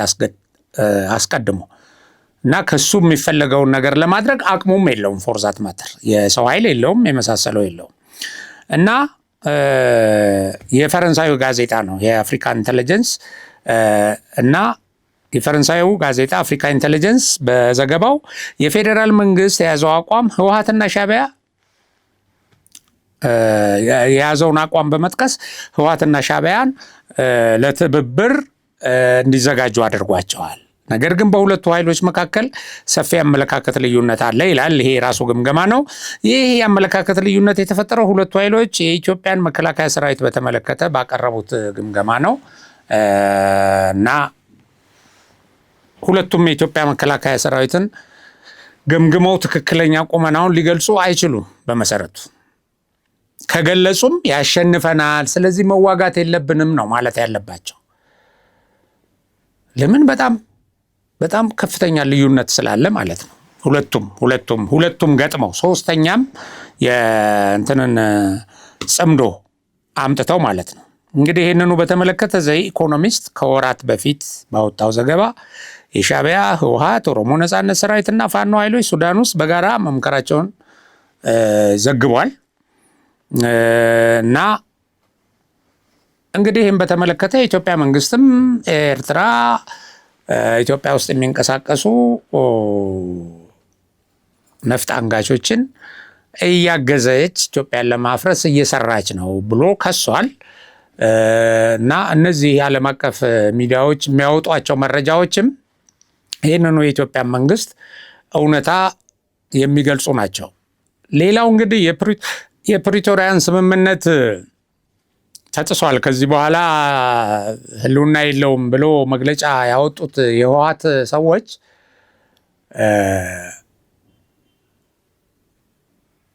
S2: አስቀድሞ እና ከሱ የሚፈለገውን ነገር ለማድረግ አቅሙም የለውም። ፎርዛት ማተር የሰው ኃይል የለውም፣ የመሳሰለው የለውም። እና የፈረንሳዩ ጋዜጣ ነው የአፍሪካ ኢንተለጀንስ እና የፈረንሳዩ ጋዜጣ አፍሪካ ኢንተለጀንስ በዘገባው የፌዴራል መንግስት የያዘው አቋም ህወሓትና ሻዕቢያ የያዘውን አቋም በመጥቀስ ህወሓትና ሻዕቢያን ለትብብር እንዲዘጋጁ አድርጓቸዋል። ነገር ግን በሁለቱ ኃይሎች መካከል ሰፊ አመለካከት ልዩነት አለ ይላል። ይሄ የራሱ ግምገማ ነው። ይህ የአመለካከት ልዩነት የተፈጠረው ሁለቱ ኃይሎች የኢትዮጵያን መከላከያ ሰራዊት በተመለከተ ባቀረቡት ግምገማ ነው እና ሁለቱም የኢትዮጵያ መከላከያ ሰራዊትን ገምግመው ትክክለኛ ቁመናውን ሊገልጹ አይችሉም። በመሰረቱ ከገለጹም ያሸንፈናል፣ ስለዚህ መዋጋት የለብንም ነው ማለት ያለባቸው። ለምን? በጣም ከፍተኛ ልዩነት ስላለ ማለት ነው። ሁለቱም ገጥመው ሶስተኛም የእንትንን ጽምዶ አምጥተው ማለት ነው። እንግዲህ ይህንኑ በተመለከተ ዘ ኢኮኖሚስት ከወራት በፊት ባወጣው ዘገባ የሻዕቢያ፣ ህወሓት፣ ኦሮሞ ነጻነት ሰራዊትና ፋኖ ኃይሎች ሱዳን ውስጥ በጋራ መምከራቸውን ዘግቧል። እና እንግዲህ ይህም በተመለከተ የኢትዮጵያ መንግስትም ኤርትራ ኢትዮጵያ ውስጥ የሚንቀሳቀሱ ነፍጥ አንጋቾችን እያገዘች ኢትዮጵያን ለማፍረስ እየሰራች ነው ብሎ ከሷል። እና እነዚህ የዓለም አቀፍ ሚዲያዎች የሚያወጧቸው መረጃዎችም ይህንኑ የኢትዮጵያ መንግስት እውነታ የሚገልጹ ናቸው። ሌላው እንግዲህ የፕሪቶሪያን ስምምነት ተጥሷል፣ ከዚህ በኋላ ህልውና የለውም ብሎ መግለጫ ያወጡት የህወሓት ሰዎች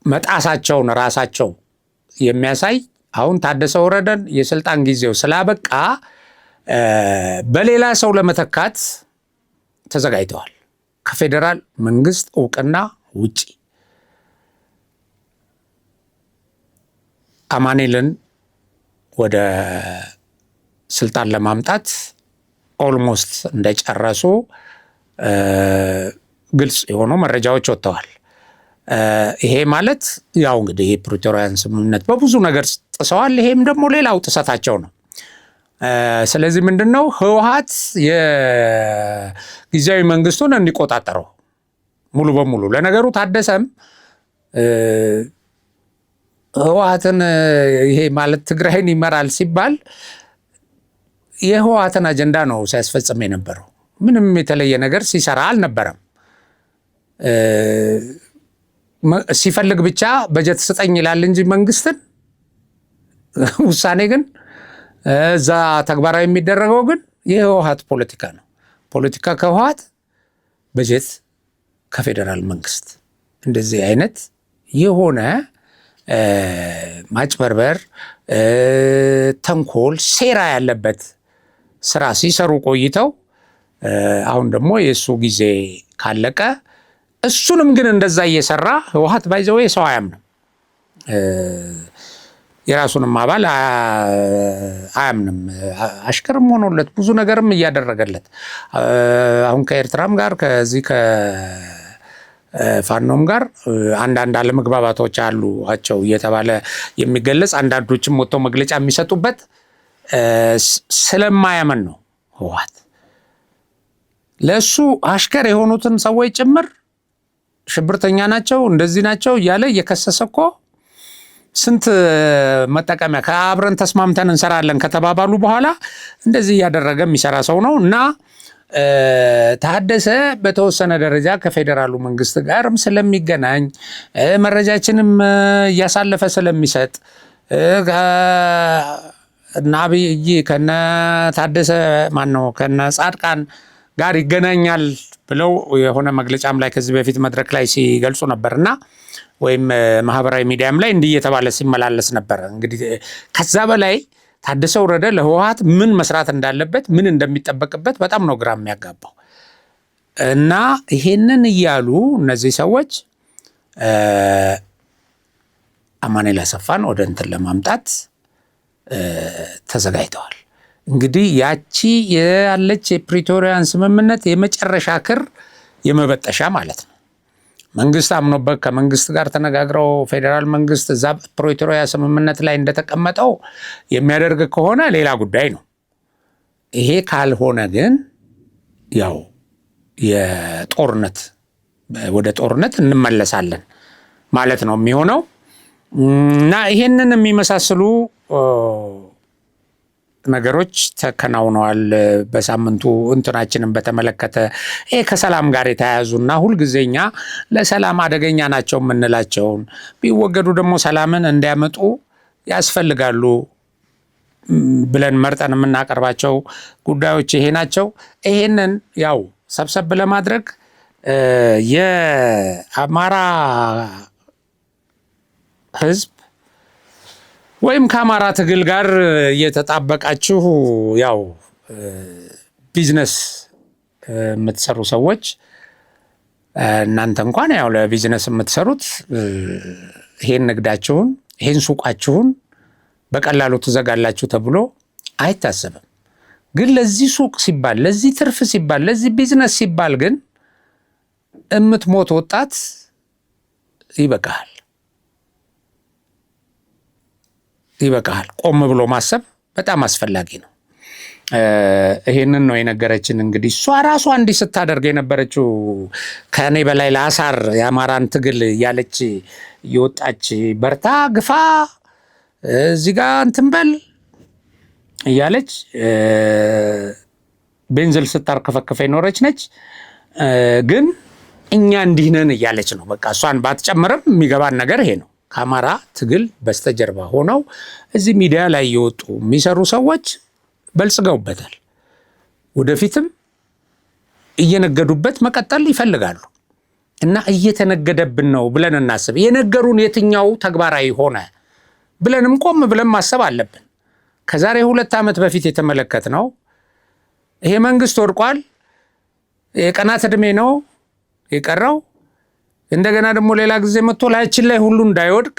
S2: መጣሳቸውን ራሳቸው የሚያሳይ አሁን ታደሰ ወረደን የስልጣን ጊዜው ስላበቃ በሌላ ሰው ለመተካት ተዘጋጅተዋል። ከፌዴራል መንግስት እውቅና ውጪ አማኑኤልን ወደ ስልጣን ለማምጣት ኦልሞስት እንደጨረሱ ግልጽ የሆኑ መረጃዎች ወጥተዋል። ይሄ ማለት ያው እንግዲህ የፕሪቶሪያን ስምምነት በብዙ ነገር ጥሰዋል። ይሄም ደግሞ ሌላው ጥሰታቸው ነው። ስለዚህ ምንድነው ህወሓት የጊዜያዊ መንግስቱን እንዲቆጣጠረው ሙሉ በሙሉ ለነገሩ ታደሰም ህወሓትን ይሄ ማለት ትግራይን ይመራል ሲባል የህወሓትን አጀንዳ ነው ሲያስፈጽም የነበረው። ምንም የተለየ ነገር ሲሰራ አልነበረም። ሲፈልግ ብቻ በጀት ስጠኝ ይላል እንጂ መንግስትን ውሳኔ ግን እዛ ተግባራዊ የሚደረገው ግን የህወሓት ፖለቲካ ነው። ፖለቲካ ከህወሓት፣ በጀት ከፌዴራል መንግስት። እንደዚህ አይነት የሆነ ማጭበርበር፣ ተንኮል፣ ሴራ ያለበት ስራ ሲሰሩ ቆይተው አሁን ደግሞ የእሱ ጊዜ ካለቀ እሱንም ግን እንደዛ እየሰራ ህወሓት ባይዘው ሰው አያምንም። የራሱንም አባል አያምንም። አሽከርም ሆኖለት ብዙ ነገርም እያደረገለት አሁን ከኤርትራም ጋር ከዚህ ከፋኖም ጋር አንዳንድ አለመግባባቶች አሉቸው እየተባለ የሚገለጽ አንዳንዶችም ወጥተው መግለጫ የሚሰጡበት ስለማያመን ነው። ህወሓት ለእሱ አሽከር የሆኑትን ሰዎች ጭምር ሽብርተኛ ናቸው እንደዚህ ናቸው እያለ እየከሰሰ እኮ ስንት መጠቀሚያ ከአብረን ተስማምተን እንሰራለን ከተባባሉ በኋላ እንደዚህ እያደረገ የሚሰራ ሰው ነው። እና ታደሰ በተወሰነ ደረጃ ከፌዴራሉ መንግስት ጋርም ስለሚገናኝ መረጃችንም እያሳለፈ ስለሚሰጥ እና አብይ ከነ ታደሰ ማነው ከነ ጻድቃን ጋር ይገናኛል ብለው የሆነ መግለጫም ላይ ከዚህ በፊት መድረክ ላይ ሲገልጹ ነበርና ወይም ማህበራዊ ሚዲያም ላይ እንዲህ እየተባለ ሲመላለስ ነበር። እንግዲህ ከዛ በላይ ታደሰ ወረደ ለህወሓት ምን መስራት እንዳለበት ምን እንደሚጠበቅበት በጣም ነው ግራ የሚያጋባው። እና ይሄንን እያሉ እነዚህ ሰዎች አማኑኤል አሰፋን ወደ እንትን ለማምጣት ተዘጋጅተዋል። እንግዲህ ያቺ ያለች የፕሪቶሪያን ስምምነት የመጨረሻ ክር የመበጠሻ ማለት ነው። መንግስት አምኖበት ከመንግስት ጋር ተነጋግረው ፌዴራል መንግስት እዛ ፕሪቶሪያ ስምምነት ላይ እንደተቀመጠው የሚያደርግ ከሆነ ሌላ ጉዳይ ነው። ይሄ ካልሆነ ግን ያው ወደ ጦርነት እንመለሳለን ማለት ነው የሚሆነው። እና ይሄንን የሚመሳሰሉ ነገሮች ተከናውነዋል። በሳምንቱ እንትናችንን በተመለከተ ይሄ ከሰላም ጋር የተያያዙና ሁልጊዜኛ ለሰላም አደገኛ ናቸው የምንላቸውን ቢወገዱ ደግሞ ሰላምን እንዲያመጡ ያስፈልጋሉ ብለን መርጠን የምናቀርባቸው ጉዳዮች ይሄ ናቸው። ይሄንን ያው ሰብሰብ ለማድረግ የአማራ ህዝብ ወይም ከአማራ ትግል ጋር እየተጣበቃችሁ ያው ቢዝነስ የምትሰሩ ሰዎች እናንተ እንኳን ያው ለቢዝነስ የምትሰሩት ይሄን ንግዳችሁን ይሄን ሱቃችሁን በቀላሉ ትዘጋላችሁ ተብሎ አይታሰብም። ግን ለዚህ ሱቅ ሲባል ለዚህ ትርፍ ሲባል ለዚህ ቢዝነስ ሲባል ግን እምትሞት ወጣት ይበቃል። ቆም ብሎ ማሰብ በጣም አስፈላጊ ነው። ይሄንን ነው የነገረችን። እንግዲህ እሷ ራሷ እንዲህ ስታደርግ የነበረችው ከኔ በላይ ለአሳር የአማራን ትግል እያለች እየወጣች በርታ ግፋ እዚህ ጋር እንትን በል እያለች ቤንዝል ስታርከፈከፈ የኖረች ነች። ግን እኛ እንዲህ ነን እያለች ነው። በቃ እሷን ባትጨምርም የሚገባን ነገር ይሄ ነው። ከአማራ ትግል በስተጀርባ ሆነው እዚህ ሚዲያ ላይ እየወጡ የሚሰሩ ሰዎች በልጽገውበታል። ወደፊትም እየነገዱበት መቀጠል ይፈልጋሉ። እና እየተነገደብን ነው ብለን እናስብ። የነገሩን የትኛው ተግባራዊ ሆነ ብለንም ቆም ብለን ማሰብ አለብን። ከዛሬ 2 ዓመት በፊት የተመለከትነው ይሄ መንግስት ወድቋል፣ የቀናት ዕድሜ ነው የቀረው፣ እንደገና ደግሞ ሌላ ጊዜ መጥቶ ላያችን ላይ ሁሉ እንዳይወድቅ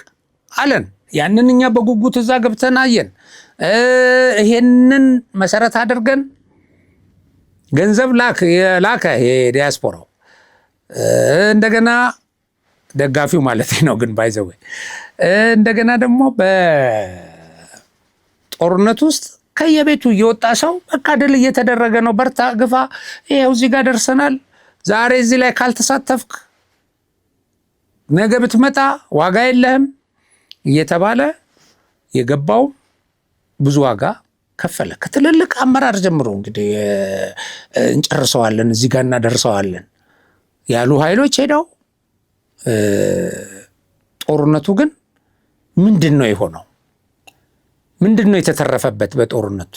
S2: አለን። ያንን እኛ በጉጉት እዛ ገብተን አየን። ይሄንን መሰረት አድርገን ገንዘብ ላከ የዲያስፖራው እንደገና ደጋፊው ማለት ነው። ግን ባይዘው እንደገና ደግሞ በጦርነት ውስጥ ከየቤቱ እየወጣ ሰው በቃ ድል እየተደረገ ነው፣ በርታ ግፋ፣ ይሄው እዚህ ጋር ደርሰናል፣ ዛሬ እዚህ ላይ ካልተሳተፍክ ነገ ብትመጣ ዋጋ የለህም እየተባለ የገባው ብዙ ዋጋ ከፈለ። ከትልልቅ አመራር ጀምሮ እንግዲህ እንጨርሰዋለን እዚህ ጋር እናደርሰዋለን ያሉ ኃይሎች ሄደው ጦርነቱ ግን ምንድን ነው የሆነው? ምንድነው የተተረፈበት በጦርነቱ?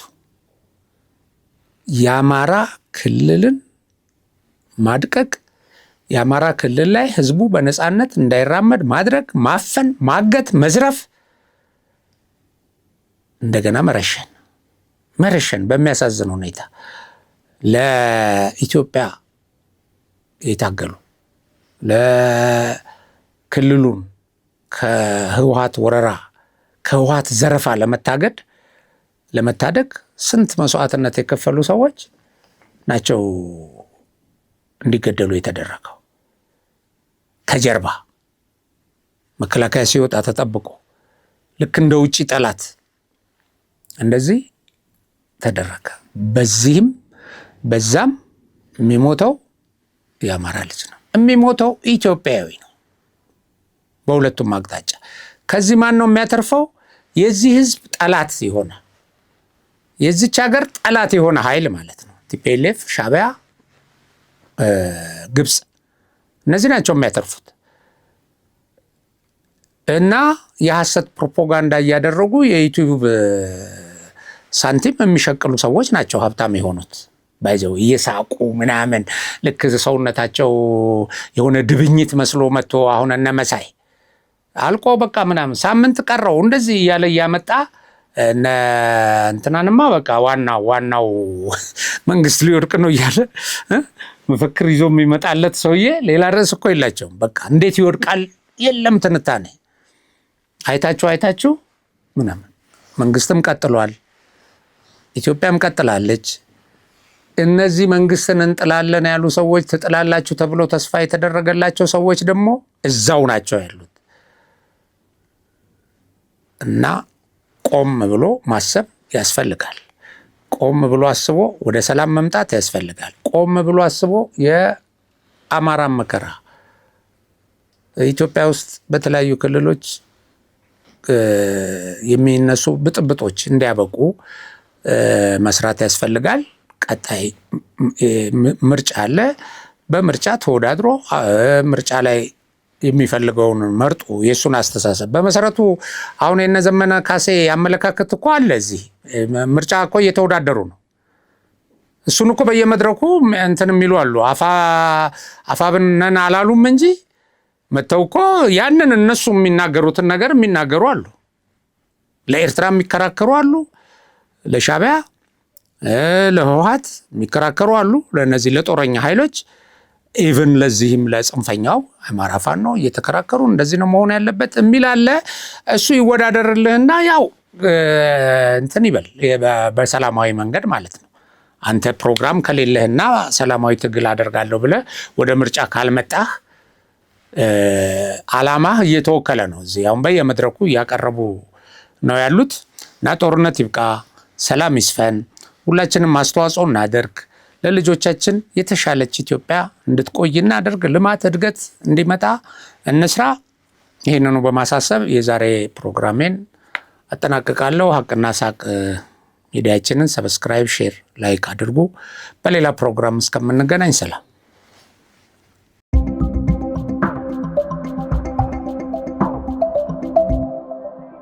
S2: የአማራ ክልልን ማድቀቅ፣ የአማራ ክልል ላይ ህዝቡ በነፃነት እንዳይራመድ ማድረግ፣ ማፈን፣ ማገት፣ መዝረፍ፣ እንደገና መረሸን በሚያሳዝን ሁኔታ ለኢትዮጵያ የታገሉ ለክልሉን ከህወሓት ወረራ ከህወሓት ዘረፋ ለመታደግ ስንት መስዋዕትነት የከፈሉ ሰዎች ናቸው እንዲገደሉ የተደረገው። ከጀርባ መከላከያ ሲወጣ ተጠብቆ ልክ እንደ ውጪ ጠላት እንደዚህ ተደረገ። በዚህም በዛም የሚሞተው የአማራ ልጅ ነው፣ የሚሞተው ኢትዮጵያዊ ነው። በሁለቱም አቅጣጫ ከዚህ ማን ነው የሚያተርፈው? የዚህ ህዝብ ጠላት የሆነ የዚች ሀገር ጠላት የሆነ ኃይል ማለት ነው። ቲፒኤልኤፍ፣ ሻዕቢያ፣ ግብፅ እነዚህ ናቸው የሚያተርፉት። እና የሐሰት ፕሮፓጋንዳ እያደረጉ የዩቲዩብ ሳንቲም የሚሸቅሉ ሰዎች ናቸው ሀብታም የሆኑት። ባይዘው እየሳቁ ምናምን ልክ ሰውነታቸው የሆነ ድብኝት መስሎ መጥቶ አሁን እነ መሳይ አልቆ በቃ ምናምን ሳምንት ቀረው እንደዚህ እያለ እያመጣ እነ እንትናንማ በቃ ዋናው መንግስት ሊወድቅ ነው እያለ መፈክር ይዞ የሚመጣለት ሰውዬ ሌላ ርዕስ እኮ የላቸውም። በቃ እንዴት ይወድቃል የለም ትንታኔ። አይታችሁ ምናምን መንግስትም ቀጥሏል፣ ኢትዮጵያም ቀጥላለች። እነዚህ መንግስትን እንጥላለን ያሉ ሰዎች ትጥላላችሁ ተብሎ ተስፋ የተደረገላቸው ሰዎች ደግሞ እዛው ናቸው ያሉት። እና ቆም ብሎ ማሰብ ያስፈልጋል። ቆም ብሎ አስቦ ወደ ሰላም መምጣት ያስፈልጋል። ቆም ብሎ አስቦ የአማራ መከራ ኢትዮጵያ ውስጥ በተለያዩ ክልሎች የሚነሱ ብጥብጦች እንዲያበቁ መስራት ያስፈልጋል። ቀጣይ ምርጫ አለ። በምርጫ ተወዳድሮ ምርጫ ላይ የሚፈልገውን መርጦ የሱን አስተሳሰብ በመሰረቱ አሁን የነዘመነ ካሴ ያመለካከት እኮ አለ። እዚህ ምርጫ እኮ እየተወዳደሩ ነው። እሱን እኮ በየመድረኩ እንትን የሚሉ አሉ። አፋብነን አላሉም እንጂ መተው እኮ ያንን እነሱ የሚናገሩትን ነገር የሚናገሩ አሉ። ለኤርትራ የሚከራከሩ አሉ፣ ለሻዕቢያ ለህወሓት የሚከራከሩ አሉ፣ ለነዚህ ለጦረኛ ኃይሎች ኢቭን ለዚህም ለጽንፈኛው አማራ ፋኖ እየተከራከሩ እንደዚህ ነው መሆን ያለበት የሚል አለ። እሱ ይወዳደርልህና ያው እንትን ይበል በሰላማዊ መንገድ ማለት ነው። አንተ ፕሮግራም ከሌለህና ሰላማዊ ትግል አደርጋለሁ ብለህ ወደ ምርጫ ካልመጣህ አላማህ እየተወከለ ነው። እዚህ አሁን በየመድረኩ እያቀረቡ ነው ያሉት። እና ጦርነት ይብቃ፣ ሰላም ይስፈን፣ ሁላችንም አስተዋጽኦ እናደርግ፣ ለልጆቻችን የተሻለች ኢትዮጵያ እንድትቆይ እናደርግ፣ ልማት እድገት እንዲመጣ እንስራ። ይህንኑ በማሳሰብ የዛሬ ፕሮግራሜን አጠናቅቃለሁ። ሀቅና ሳቅ ሚዲያችንን ሰብስክራይብ፣ ሼር፣ ላይክ አድርጉ። በሌላ ፕሮግራም እስከምንገናኝ ሰላም።